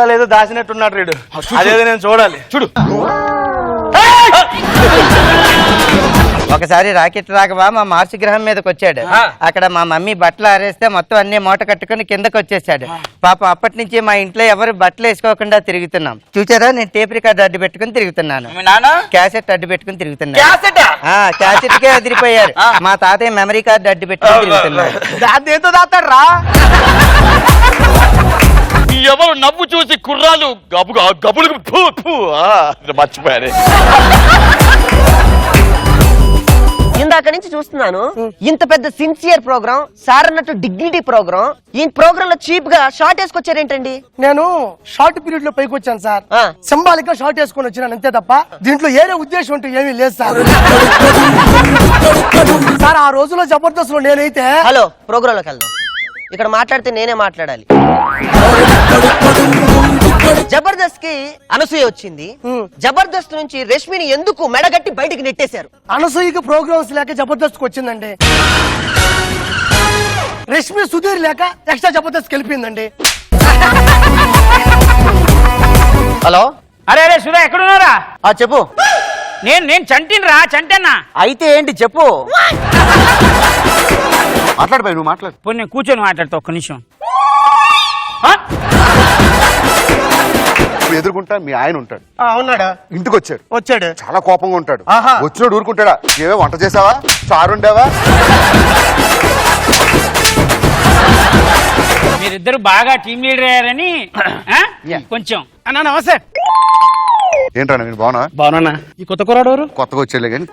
వెనకాల ఏదో దాచినట్టున్నాడు రీడు. అదేదో నేను చూడాలి. చూడు. ఒకసారి రాకెట్ రాఘవ మా మార్చి గ్రహం మీదకి వచ్చాడు. అక్కడ మా మమ్మీ బట్టలు ఆరేస్తే మొత్తం అన్ని మూట కట్టుకుని కిందకి వచ్చేసాడు. పాపం అప్పటి నుంచి మా ఇంట్లో ఎవరు బట్టలు వేసుకోకుండా తిరుగుతున్నాం. చూసారా, నేను టేప్ రికార్డ్ అడ్డు పెట్టుకుని తిరుగుతున్నాను, క్యాసెట్ అడ్డు పెట్టుకుని తిరుగుతున్నాను. క్యాసెట్ కే అదిరిపోయారు. మా తాతయ్య మెమరీ కార్డు అడ్డు పెట్టుకుని తిరుగుతున్నాడు. ఎవరు నవ్వు చూసి కుర్రాలు గబులు మర్చిపోయారు. ఇందాక నుంచి చూస్తున్నాను, ఇంత పెద్ద సిన్సియర్ ప్రోగ్రామ్, సార్ అన్నట్టు డిగ్నిటీ ప్రోగ్రామ్, ఈ ప్రోగ్రామ్ లో చీప్ గా షార్ట్ వేసుకొచ్చారేంటండి? నేను షార్ట్ పీరియడ్ లో పైకి వచ్చాను సార్. సింబాలిక్ గా షార్ట్ వేసుకొని వచ్చినాను అంతే తప్ప దీంట్లో ఏరే ఉద్దేశం అంటూ ఏమీ లేదు సార్. సార్ ఆ రోజులో జబర్దస్త్ లో నేనైతే హలో ప్రోగ్రామ్ లోకి వెళ్దాం. ఇక్కడ మాట్లాడితే నేనే మాట్లాడాలి. జబర్దస్త్ కి అనసూయ వచ్చింది. జబర్దస్త్ నుంచి రష్మిని ఎందుకు మెడగట్టి బయటికి నెట్టేశారు? అనసూయకి ప్రోగ్రామ్స్ లేక జబర్దస్త్ కి వచ్చిందండి. రష్మి సుధీర్ లేక ఎక్స్ట్రా జబర్దస్త్ వెళ్ళిపోయిందండి. హలో, అరే అరే సుధా ఎక్కడున్నారా? చెప్పు. నేను చంటిని రా, చంటన్నా. అయితే ఏంటి చెప్పు. మాట్లాడిపోయి నువ్వు మాట్లాడు. పోనీ నేను కూర్చొని మాట్లాడతా ఒక్క నిమిషం. ఎదుర్కొంటా మీ ఆయన ఉంటాడు. అవునాడా? ఇంటికి వచ్చాడు. చాలా కోపంగా ఉంటాడు. వచ్చినోడు ఊరుకుంటాడా? ఏవే వంట చేసావా, చారుండావా? మీరిద్దరు బాగా టీం లీడర్ అయ్యారని కొంచెం అన్నా. నమస్తే. ఏంటన్నా మీరు బాగున్నా? బాగున్నా. ఈ కొత్త కుర్రాడు కొత్తగా వచ్చేలే కానీ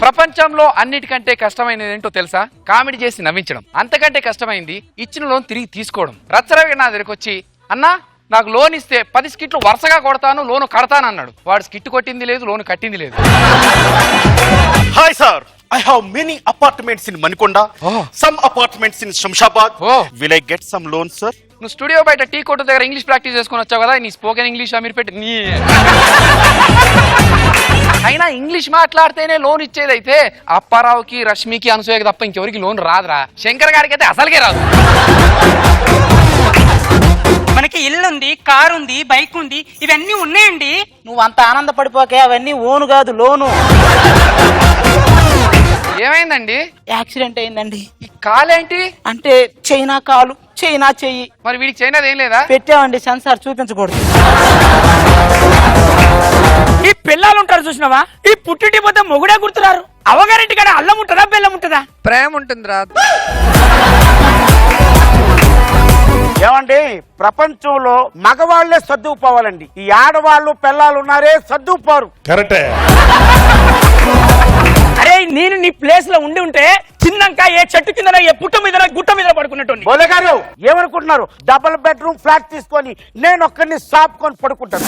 ప్రపంచంలో అన్నిటికంటే కష్టమైనది ఏంటో తెలుసా? కామెడీ చేసి నవ్వించడం. అంతకంటే కష్టమైంది ఇచ్చిన లోన్ తిరిగి తీసుకోవడం. రచ్చరవిగా నా దగ్గరికి వచ్చి, అన్నా నాకు లోన్ ఇస్తే 10 స్కిట్లు వరుసగా కొడతాను, లోను కడతాను అన్నాడు. వాడు స్కిట్ కొట్టింది లేదు, లోను కట్టింది లేదు. Hi sir, I have many apartments in Manikonda, some apartments in Shamshabad. Will I get some loan sir? నువ్వు స్టూడియో బయట టీ కొట్టు దగ్గర ఇంగ్లీష్ ప్రాక్టీస్ చేసుకుని వచ్చావు కదా, నీ స్పోకెన్ ఇంగ్లీష్ అమీర్ పెట్టి నీ అయినా ఇంగ్లీష్ మాట్లాడితేనే లోన్ ఇచ్చేదైతే అప్పారావుకి, రష్మికి, అనసూయకి తప్ప ఇంకెవరికి లోన్ రాదురా. శంకర్ గారికి అయితే అసలుకే రాదు. మనకి ఇల్లు ఉంది, కారు ఉంది, బైక్ ఉంది, ఇవన్నీ ఉన్నాయండి. నువ్వు అంత ఆనందపడిపోకే, అవన్నీ ఓను కాదు, లోను. ఏమైందండి? యాక్సిడెంట్ అయిందండి. ఈ కాలేంటి? అంటే చైనా కాలు, చైనా చెయ్యి. మరి వీడికి చైనాది ఏం లేదా? పెట్టామండి, సెన్సార్ చూపించకూడదు. ఈ పిల్లలు ఉంటారు చూసినావా, ఈ పుట్టింటి పోతే మొగుడే గుర్తురారు. అవగారింటి కాడ అల్లం ఉంటుందా, బెల్లం ఉంటుందా? ప్రేమ ఉంటుందిరా. ఏమండి, ప్రపంచంలో మగవాళ్లే సర్దుకుపోవాలండి. ఈ ఆడవాళ్ళు పిల్లలు ఉన్నారే సర్దుకుపోరు. కరెక్టే. అరే నేను నీ ప్లేస్ లో ఉండి ఉంటే చిన్నంక ఏ చెట్టు కింద, ఏ పుట్ట మీద, గుట్ట మీద పడుకున్నట్టు. బోలే గారు ఏమనుకుంటున్నారు? డబుల్ బెడ్రూమ్ ఫ్లాట్ తీసుకొని నేను ఒక్కడిని సాపుకొని పడుకుంటాను.